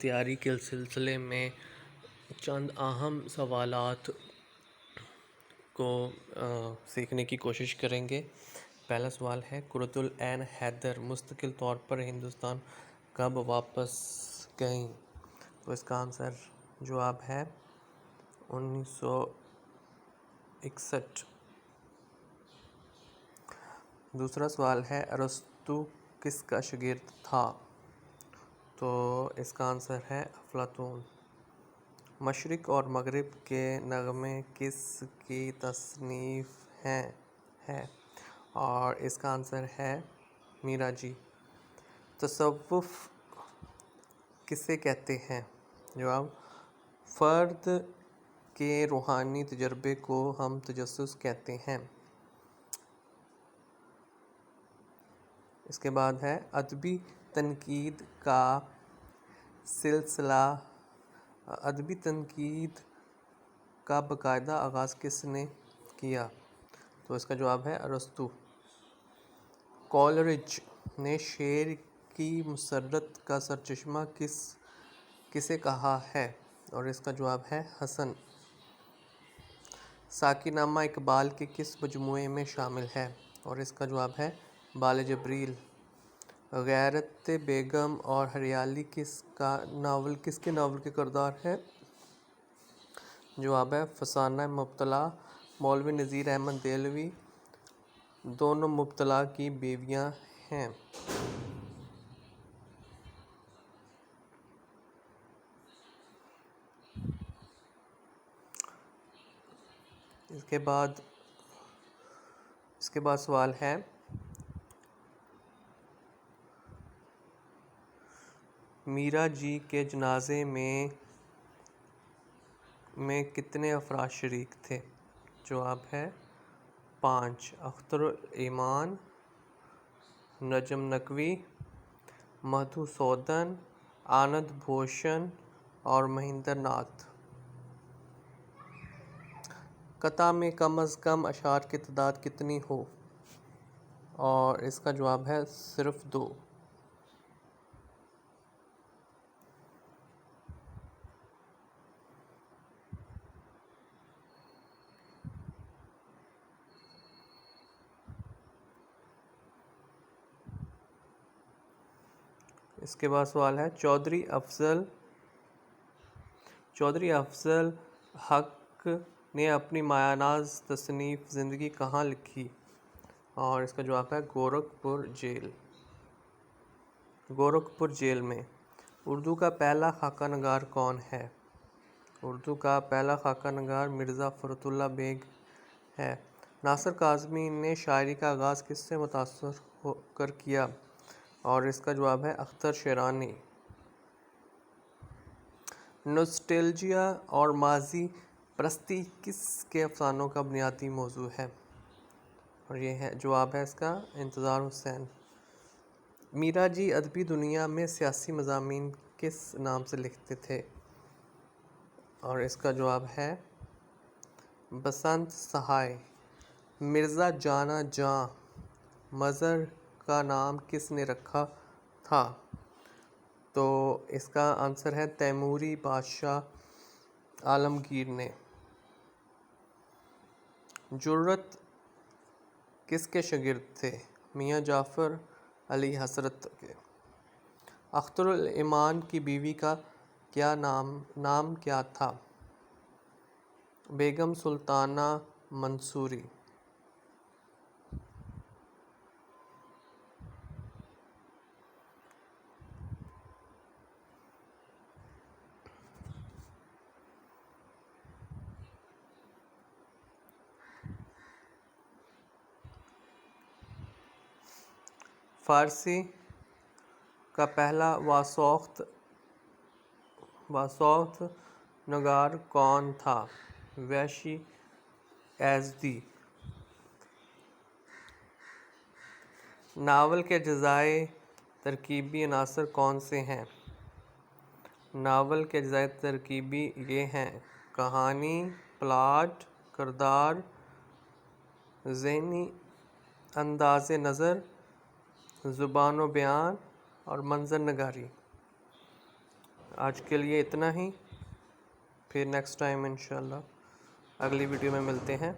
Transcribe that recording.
تیاری کے سلسلے میں چند اہم سوالات کو سیکھنے کی کوشش کریں گے۔ پہلا سوال ہے، قرۃ العین حیدر مستقل طور پر ہندوستان کب واپس گئیں؟ تو اس کا آنسر جواب ہے 1961۔ دوسرا سوال ہے، ارسطو کس کا شاگرد تھا؟ تو اس کا آنسر ہے افلاطون۔ مشرق اور مغرب کے نغمے کس کی تصنیف ہے؟ اور اس کا آنسر ہے میرا جی۔ تصوف کسے کہتے ہیں؟ جواب، فرد کے روحانی تجربے کو ہم تجسس کہتے ہیں۔ اس کے بعد ہے، ادبی تنقید کا سلسلہ، ادبی تنقید کا باقاعدہ آغاز کس نے کیا؟ تو اس کا جواب ہے ارسطو۔ کولرج نے شعر کی مسرت کا سرچشمہ کسے کہا ہے؟ اور اس کا جواب ہے حسن۔ ساقی نامہ اقبال کے کس مجموعے میں شامل ہے؟ اور اس کا جواب ہے بال جبریل۔ غیرت بیگم اور ہریالی کس کے ناول کے کردار ہیں؟ جواب ہے فسانہ مبتلا۔ مولوی نذیر احمد دہلوی دونوں مبتلا کی بیویاں ہیں۔ اس کے بعد سوال ہے، میرا جی کے جنازے میں کتنے افراد شریک تھے؟ جواب ہے 5۔ اختر الایمان، نجم نقوی، مدھوسودن، آنند بھوشن اور مہندر ناتھ۔ قطعہ میں کم از کم اشعار کی تعداد کتنی ہو؟ اور اس کا جواب ہے صرف 2۔ اس کے بعد سوال ہے، چودھری افضل حق نے اپنی مایہ ناز تصنیف زندگی کہاں لکھی؟ اور اس کا جواب ہے گورکھپور جیل میں۔ اردو کا پہلا خاکہ نگار کون ہے؟ اردو کا پہلا خاکہ نگار مرزا فرت اللہ بیگ ہے۔ ناصر کاظمی نے شاعری کا آغاز کس سے متاثر ہو کر کیا؟ اور اس کا جواب ہے اختر شیرانی۔ نوسٹیلجیا اور ماضی پرستی کس کے افسانوں کا بنیادی موضوع ہے؟ اور یہ ہے جواب ہے اس کا انتظار حسین۔ میرا جی ادبی دنیا میں سیاسی مضامین کس نام سے لکھتے تھے؟ اور اس کا جواب ہے بسنت سہائے۔ مرزا جانا جاں مظہر کا نام کس نے رکھا تھا؟ تو اس کا آنسر ہے تیموری بادشاہ عالمگیر نے۔ جرأت کس کے شاگرد تھے؟ میاں جعفر علی حضرت کے۔ اختر الایمان کی بیوی کا نام کیا تھا؟ بیگم سلطانہ منصوری۔ فارسی کا پہلا واسوخت نگار کون تھا؟ ویشی ایزدی۔ ناول کے اجزائے ترکیبی عناصر کون سے ہیں؟ ناول کے اجزائے ترکیبی یہ ہیں: کہانی، پلاٹ، کردار، ذہنی انداز نظر، زبان و بیان اور منظر نگاری۔ آج کے لیے اتنا ہی، پھر نیکسٹ ٹائم انشاءاللہ اگلی ویڈیو میں ملتے ہیں.